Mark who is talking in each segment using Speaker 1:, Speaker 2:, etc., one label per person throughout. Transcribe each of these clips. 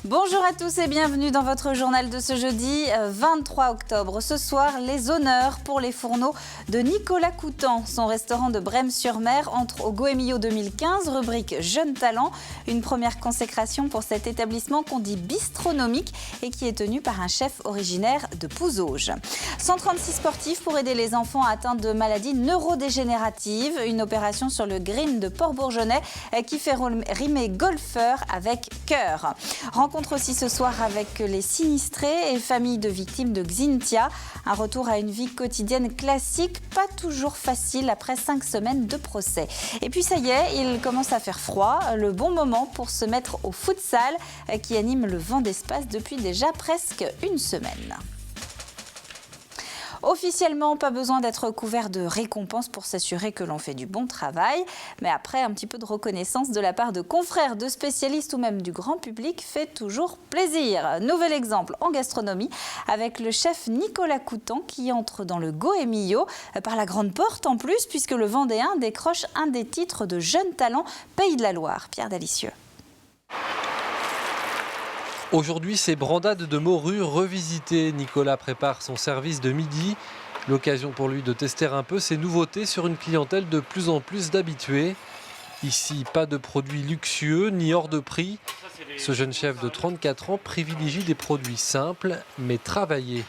Speaker 1: Bonjour à tous et bienvenue dans votre journal de ce jeudi 23 octobre. Ce soir, les honneurs pour les fourneaux de Nicolas Coutan. Son restaurant de Brême-sur-Mer entre au Goemio 2015, rubrique Jeunes Talents. Une première consécration pour cet établissement qu'on dit bistronomique et qui est tenu par un chef originaire de Pouzauges. 136 sportifs pour aider les enfants atteints de maladies neurodégénératives. Une opération sur le green de Port-Bourgeonnais qui fait rimer golfeur avec cœur. Rencontre aussi ce soir avec les sinistrés et familles de victimes de Xynthia. Un retour à une vie quotidienne classique, pas toujours facile après 5 semaines de procès. Et puis ça y est, il commence à faire froid. Le bon moment pour se mettre au futsal qui anime le vent d'espace depuis déjà presque une semaine. Officiellement, pas besoin d'être couvert de récompenses pour s'assurer que l'on fait du bon travail. Mais après, un petit peu de reconnaissance de la part de confrères, de spécialistes ou même du grand public fait toujours plaisir. Nouvel exemple en gastronomie avec le chef Nicolas Coutan qui entre dans le Goemio par la grande porte en plus puisque le Vendéen décroche un des titres de Jeunes Talents Pays de la Loire. Pierre Dalicieux.
Speaker 2: Aujourd'hui, c'est brandade de morue revisitée. Nicolas prépare son service de midi. L'occasion pour lui de tester un peu ses nouveautés sur une clientèle de plus en plus d'habitués. Ici, pas de produits luxueux ni hors de prix. Ce jeune chef de 34 ans privilégie des produits simples mais travaillés.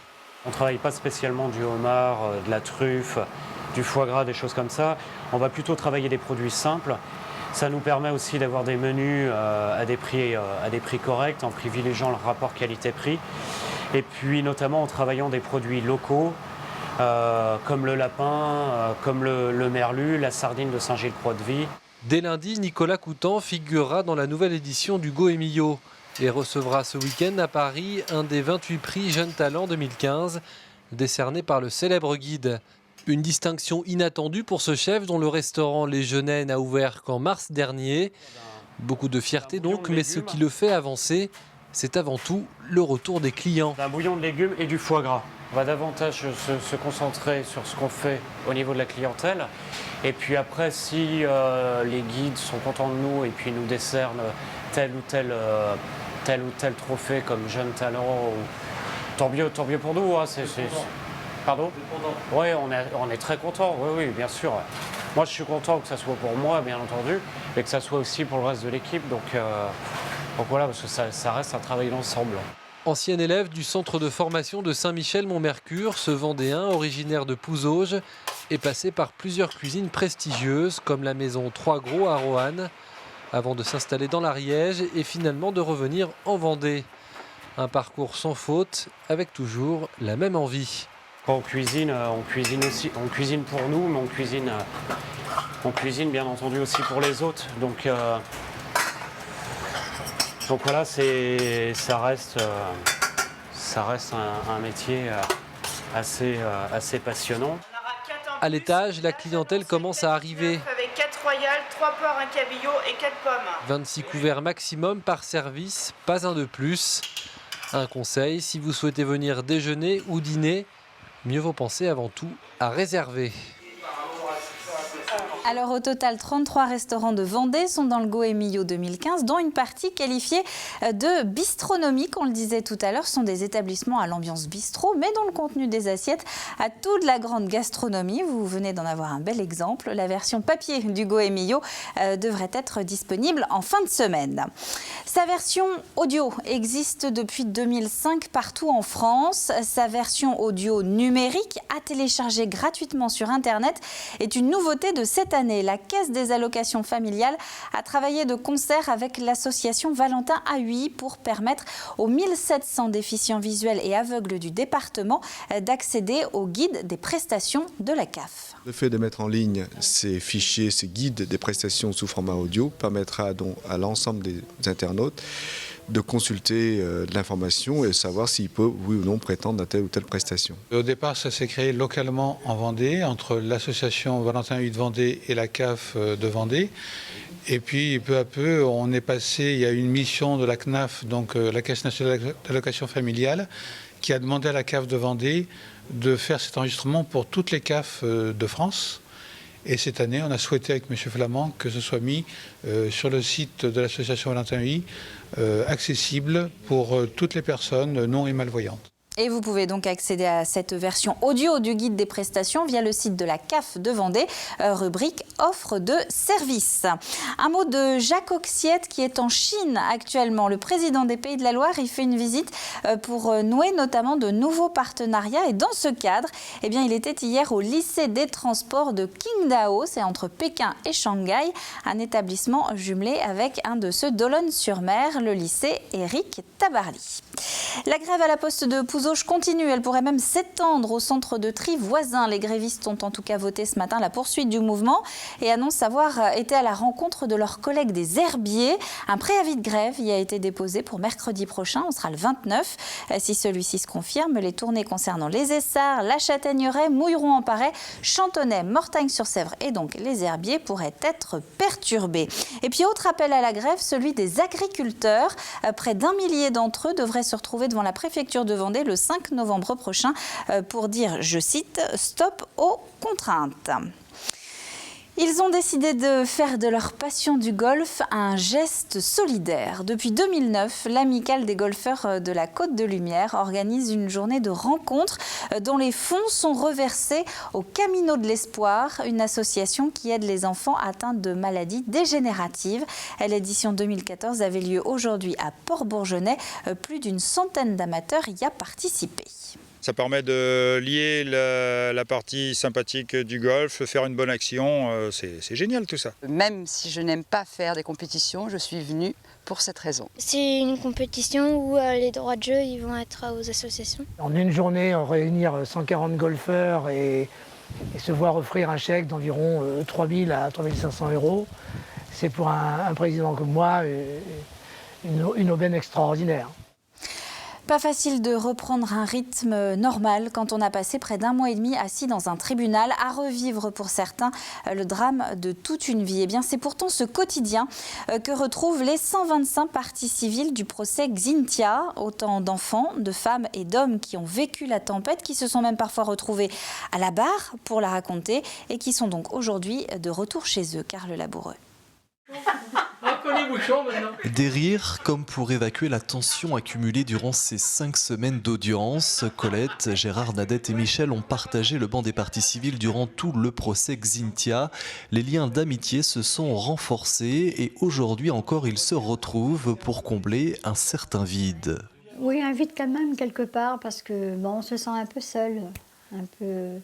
Speaker 3: On ne travaille pas spécialement du homard, de la truffe, du foie gras, des choses comme ça. On va plutôt travailler des produits simples. Ça nous permet aussi d'avoir des menus à des prix corrects, en privilégiant le rapport qualité-prix. Et puis notamment en travaillant des produits locaux, comme le lapin, comme le merlu, la sardine de Saint-Gilles-Croix-de-Vie.
Speaker 2: Dès lundi, Nicolas Coutan figurera dans la nouvelle édition du Goemio et recevra ce week-end à Paris un des 28 prix Jeunes Talents 2015, décerné par le célèbre guide. Une distinction inattendue pour ce chef dont le restaurant Les Genêts n'a ouvert qu'en mars dernier. Beaucoup de fierté donc, mais ce qui le fait avancer, c'est avant tout le retour des clients.
Speaker 3: Un bouillon de légumes et du foie gras. On va davantage se concentrer sur ce qu'on fait au niveau de la clientèle. Et puis après, si les guides sont contents de nous et puis nous décernent tel ou tel trophée comme Jeune Talent, tant mieux pour nous. Hein, Pardon ? Oui, on est très content, oui, bien sûr. Moi, je suis content que ça soit pour moi, bien entendu, et que ça soit aussi pour le reste de l'équipe. Donc voilà, parce que ça reste un travail d'ensemble.
Speaker 2: Ancien élève du centre de formation de Saint-Michel-Montmercure, ce Vendéen, originaire de Pouzauges, est passé par plusieurs cuisines prestigieuses, comme la maison Trois Gros à Roanne, avant de s'installer dans l'Ariège et finalement de revenir en Vendée. Un parcours sans faute, avec toujours la même envie.
Speaker 3: Quand on cuisine aussi. On cuisine pour nous, mais on cuisine bien entendu aussi pour les autres. Donc voilà, ça reste un métier assez passionnant.
Speaker 2: À l'étage, la clientèle commence à arriver.
Speaker 4: Avec 4 royales, 3 porcs, un cabillaud et 4 pommes.
Speaker 2: 26 couverts maximum par service, pas un de plus. Un conseil, si vous souhaitez venir déjeuner ou dîner, mieux vaut penser avant tout à réserver.
Speaker 1: Alors au total, 33 restaurants de Vendée sont dans le Goemio 2015, dont une partie qualifiée de bistronomique. On le disait tout à l'heure, ce sont des établissements à l'ambiance bistrot, mais dont le contenu des assiettes a toute la grande gastronomie. Vous venez d'en avoir un bel exemple. La version papier du Goemio devrait être disponible en fin de semaine. Sa version audio existe depuis 2005 partout en France. Sa version audio numérique, à télécharger gratuitement sur Internet, est une nouveauté de cette année. La Caisse des allocations familiales a travaillé de concert avec l'association Valentin AUI pour permettre aux 1700 déficients visuels et aveugles du département d'accéder au guide des prestations de la CAF.
Speaker 5: Le fait de mettre en ligne ces fichiers, ces guides des prestations sous format audio permettra donc à l'ensemble des internautes de consulter de l'information et savoir s'il peut, oui ou non, prétendre à telle ou telle prestation.
Speaker 6: Au départ, ça s'est créé localement en Vendée, entre l'association Valentin AUI de Vendée et la CAF de Vendée. Et puis, peu à peu, on est passé, il y a une mission de la CNAF, donc la Caisse nationale d'allocation familiale, qui a demandé à la CAF de Vendée de faire cet enregistrement pour toutes les CAF de France. Et cette année, on a souhaité avec M. Flamand que ce soit mis sur le site de l'association Valentin Huy, accessible pour toutes les personnes non et malvoyantes.
Speaker 1: Et vous pouvez donc accéder à cette version audio du guide des prestations via le site de la CAF de Vendée, rubrique offre de services. Un mot de Jacques Oxiette qui est en Chine actuellement. Le président des Pays de la Loire y fait une visite pour nouer notamment de nouveaux partenariats. Et dans ce cadre, eh bien, il était hier au lycée des transports de Qingdao, c'est entre Pékin et Shanghai, un établissement jumelé avec un de ceux d'Olonne-sur-Mer, le lycée Éric Tabarly. La grève à la poste de Pouzauges continue, elle pourrait même s'étendre au centre de tri voisin. Les grévistes ont en tout cas voté ce matin la poursuite du mouvement et annoncent avoir été à la rencontre de leurs collègues des herbiers. Un préavis de grève y a été déposé pour mercredi prochain, on sera le 29. Si celui-ci se confirme, les tournées concernant les Essarts, la Châtaigneraie, Mouilleron-en-Parais, Chantonnay, Mortagne-sur-Sèvre et donc les herbiers pourraient être perturbés. Et puis autre appel à la grève, celui des agriculteurs. Près d'1 millier d'entre eux devraient se retrouver devant la préfecture de Vendée le 5 novembre prochain pour dire, je cite, « Stop aux contraintes ». Ils ont décidé de faire de leur passion du golf un geste solidaire. Depuis 2009, l'Amicale des golfeurs de la Côte de Lumière organise une journée de rencontres dont les fonds sont reversés au Camino de l'Espoir, une association qui aide les enfants atteints de maladies dégénératives. L'édition 2014 avait lieu aujourd'hui à Port-Bourgenais. Plus d'une centaine d'amateurs y a participé.
Speaker 7: Ça permet de lier la partie sympathique du golf, faire une bonne action, c'est génial tout ça.
Speaker 8: Même si je n'aime pas faire des compétitions, je suis venue pour cette raison.
Speaker 9: C'est une compétition où les droits de jeu ils vont être aux associations.
Speaker 10: En une journée, réunir 140 golfeurs et se voir offrir un chèque d'environ 3 000 à 3 500 €, c'est pour un président comme moi une aubaine extraordinaire.
Speaker 1: Pas facile de reprendre un rythme normal quand on a passé près d'1 mois et demi assis dans un tribunal, à revivre pour certains le drame de toute une vie. Eh bien, c'est pourtant ce quotidien que retrouvent les 125 parties civiles du procès Xynthia. Autant d'enfants, de femmes et d'hommes qui ont vécu la tempête, qui se sont même parfois retrouvés à la barre pour la raconter et qui sont donc aujourd'hui de retour chez eux. Carl Laboureux.
Speaker 11: Des rires comme pour évacuer la tension accumulée durant ces 5 semaines d'audience. Colette, Gérard, Nadette et Michel ont partagé le banc des parties civiles durant tout le procès Xynthia. Les liens d'amitié se sont renforcés et aujourd'hui encore ils se retrouvent pour combler un certain vide.
Speaker 12: Oui, un vide quand même quelque part parce que on se sent un peu seul, un peu.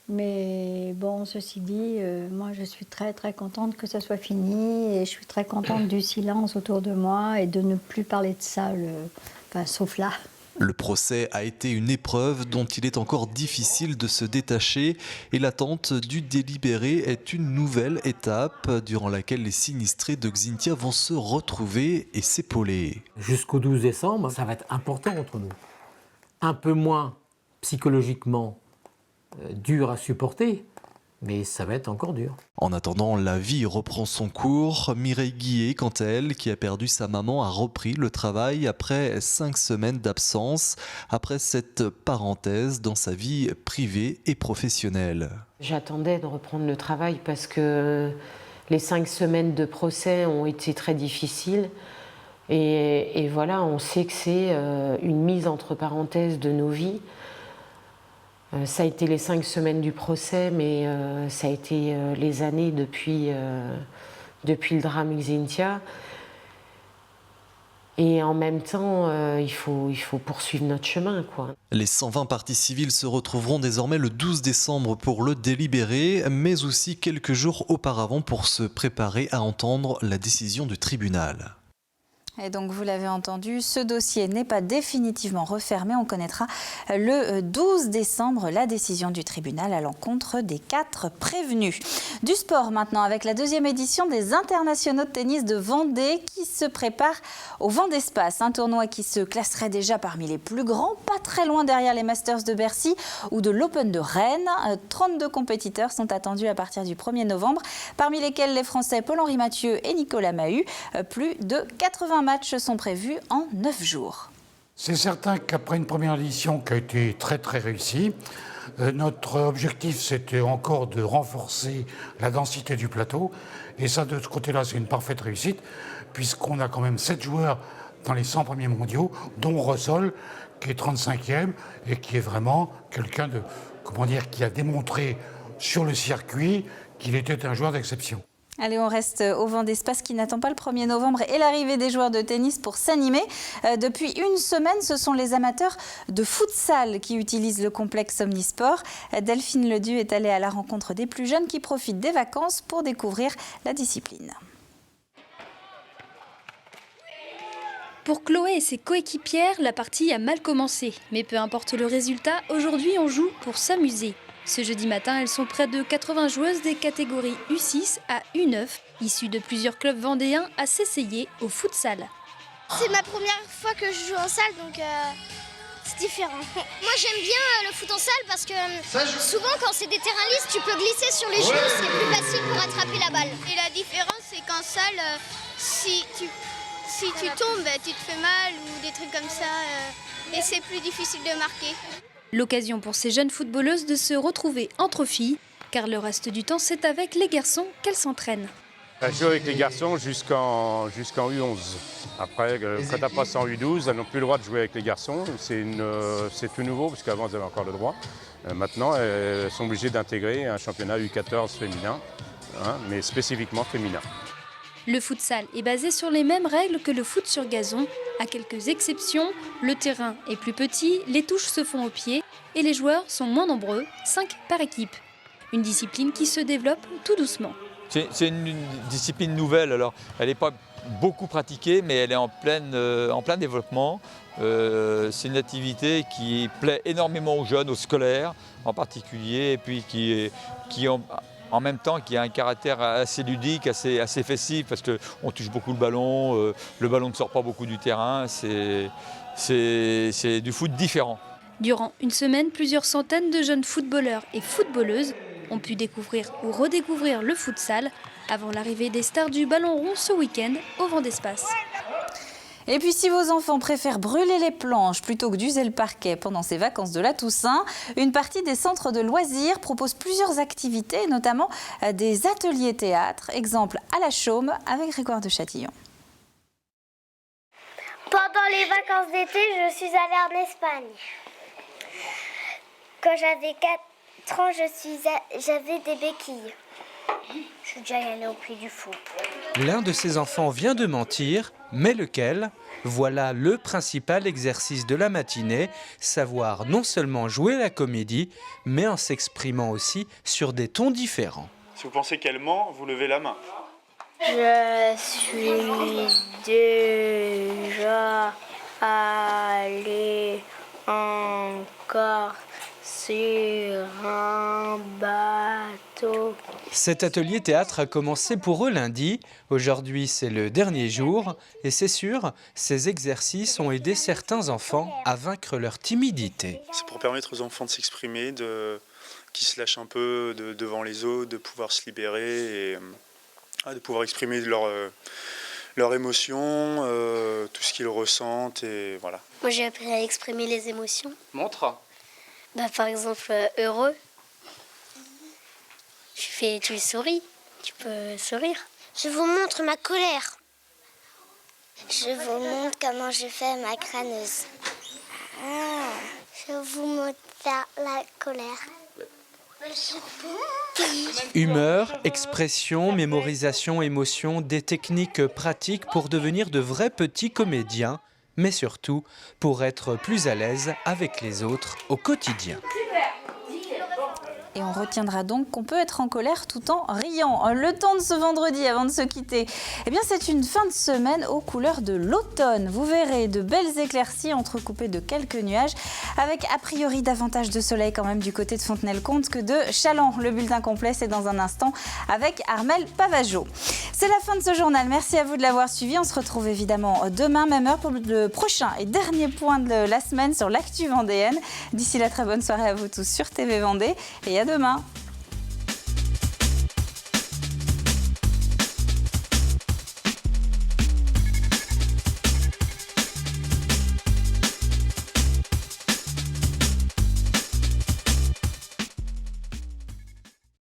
Speaker 12: Mais bon, ceci dit, moi je suis très très contente que ça soit fini et je suis très contente du silence autour de moi et de ne plus parler de ça, sauf là.
Speaker 11: Le procès a été une épreuve dont il est encore difficile de se détacher et l'attente du délibéré est une nouvelle étape durant laquelle les sinistrés de Xynthia vont se retrouver et s'épauler.
Speaker 13: Jusqu'au 12 décembre, ça va être important entre nous. Un peu moins psychologiquement dur à supporter, mais ça va être encore dur.
Speaker 11: En attendant, la vie reprend son cours. Mireille Guillet, quant à elle, qui a perdu sa maman, a repris le travail après 5 semaines d'absence, après cette parenthèse dans sa vie privée et professionnelle.
Speaker 14: J'attendais de reprendre le travail parce que les 5 semaines de procès ont été très difficiles. Et voilà, on sait que c'est une mise entre parenthèses de nos vies. Ça a été les 5 semaines du procès, mais ça a été les années depuis le drame Xynthia. Et en même temps, il faut poursuivre notre chemin, quoi.
Speaker 11: Les 120 parties civiles se retrouveront désormais le 12 décembre pour le délibérer, mais aussi quelques jours auparavant pour se préparer à entendre la décision du tribunal.
Speaker 1: Et donc, vous l'avez entendu, ce dossier n'est pas définitivement refermé. On connaîtra le 12 décembre la décision du tribunal à l'encontre des 4 prévenus. Du sport maintenant, avec la 2e édition des internationaux de tennis de Vendée qui se prépare au Vendespace. Un tournoi qui se classerait déjà parmi les plus grands, pas très loin derrière les Masters de Bercy ou de l'Open de Rennes. 32 compétiteurs sont attendus à partir du 1er novembre, parmi lesquels les Français Paul-Henri Mathieu et Nicolas Mahut. Plus de 80 matchs sont prévus en 9 jours.
Speaker 15: C'est certain qu'après une première édition qui a été très très réussie, Notre objectif, c'était encore de renforcer la densité du plateau. Et ça, de ce côté-là, c'est une parfaite réussite, puisqu'on a quand même 7 joueurs dans les 100 premiers mondiaux, dont Rossol, qui est 35e, et qui est vraiment quelqu'un de, qui a démontré sur le circuit qu'il était un joueur d'exception.
Speaker 1: Allez, on reste au Vendée Space qui n'attend pas le 1er novembre et l'arrivée des joueurs de tennis pour s'animer. Depuis une semaine, ce sont les amateurs de futsal qui utilisent le complexe Omnisport. Delphine Ledu est allée à la rencontre des plus jeunes qui profitent des vacances pour découvrir la discipline.
Speaker 16: Pour Chloé et ses coéquipières, la partie a mal commencé. Mais peu importe le résultat, aujourd'hui on joue pour s'amuser. Ce jeudi matin, elles sont près de 80 joueuses des catégories U6 à U9, issues de plusieurs clubs vendéens à s'essayer au futsal.
Speaker 9: C'est ma première fois que je joue en salle, donc c'est différent. Moi j'aime bien le foot en salle parce que souvent quand c'est des terrains lisses, tu peux glisser sur les genoux, c'est plus facile pour attraper la balle.
Speaker 17: Et la différence, c'est qu'en salle, si tu tombes, tu te fais mal ou des trucs comme ça, et c'est plus difficile de marquer.
Speaker 16: L'occasion pour ces jeunes footballeuses de se retrouver entre filles, car le reste du temps, c'est avec les garçons qu'elles s'entraînent.
Speaker 18: Elles jouent avec les garçons jusqu'en U11. Après, quand elles passent en U12, elles n'ont plus le droit de jouer avec les garçons. C'est tout nouveau, parce qu'avant, elles avaient encore le droit. Maintenant, elles sont obligées d'intégrer un championnat U14 féminin, mais spécifiquement féminin.
Speaker 16: Le futsal est basé sur les mêmes règles que le foot sur gazon. À quelques exceptions, le terrain est plus petit, les touches se font au pied et les joueurs sont moins nombreux, 5 par équipe. Une discipline qui se développe tout doucement.
Speaker 19: C'est une discipline nouvelle, alors elle n'est pas beaucoup pratiquée, mais elle est en plein développement. C'est une activité qui plaît énormément aux jeunes, aux scolaires en particulier, et puis en même temps qui a un caractère assez ludique, assez festif, parce qu'on touche beaucoup le ballon ne sort pas beaucoup du terrain, c'est du foot différent.
Speaker 16: Durant une semaine, plusieurs centaines de jeunes footballeurs et footballeuses ont pu découvrir ou redécouvrir le futsal avant l'arrivée des stars du ballon rond ce week-end au Vendée Space.
Speaker 1: Et puis si vos enfants préfèrent brûler les planches plutôt que d'user le parquet pendant ces vacances de la Toussaint, une partie des centres de loisirs propose plusieurs activités, notamment des ateliers théâtre. Exemple à la Chaume avec Grégoire de Châtillon.
Speaker 9: Pendant les vacances d'été, je suis allée en Espagne. Quand j'avais 4 ans, j'avais des béquilles. Je suis déjà allée au Puy du Fou.
Speaker 20: L'un de ses enfants vient de mentir, mais lequel ? Voilà le principal exercice de la matinée, savoir non seulement jouer la comédie, mais en s'exprimant aussi sur des tons différents.
Speaker 21: Si vous pensez qu'elle ment, vous levez la main.
Speaker 9: Je suis déjà allée en Corse sur un bateau.
Speaker 20: Cet atelier théâtre a commencé pour eux lundi. Aujourd'hui, c'est le dernier jour. Et c'est sûr, ces exercices ont aidé certains enfants à vaincre leur timidité.
Speaker 21: C'est pour permettre aux enfants de s'exprimer, qui se lâchent un peu devant les autres, de pouvoir se libérer et de pouvoir exprimer leurs émotions, tout ce qu'ils ressentent. Et voilà.
Speaker 9: Moi, j'ai appris à exprimer les émotions.
Speaker 21: Montre.
Speaker 9: Par exemple, heureux. Tu souris, tu peux sourire. Je vous montre ma colère. Je vous montre comment je fais ma crâneuse. Je vous montre la colère.
Speaker 20: Humeur, expression, mémorisation, émotion, des techniques pratiques pour devenir de vrais petits comédiens, mais surtout pour être plus à l'aise avec les autres au quotidien.
Speaker 1: Et on retiendra donc qu'on peut être en colère tout en riant. Le temps de ce vendredi avant de se quitter, eh bien c'est une fin de semaine aux couleurs de l'automne. Vous verrez de belles éclaircies entrecoupées de quelques nuages, avec a priori davantage de soleil quand même du côté de Fontenay-le-Comte que de Challans. Le bulletin complet, c'est dans un instant avec Armelle Pavageau. C'est la fin de ce journal. Merci à vous de l'avoir suivi. On se retrouve évidemment demain, même heure, pour le prochain et dernier point de la semaine sur l'actu vendéenne. D'ici là, très bonne soirée à vous tous sur TV Vendée et à demain.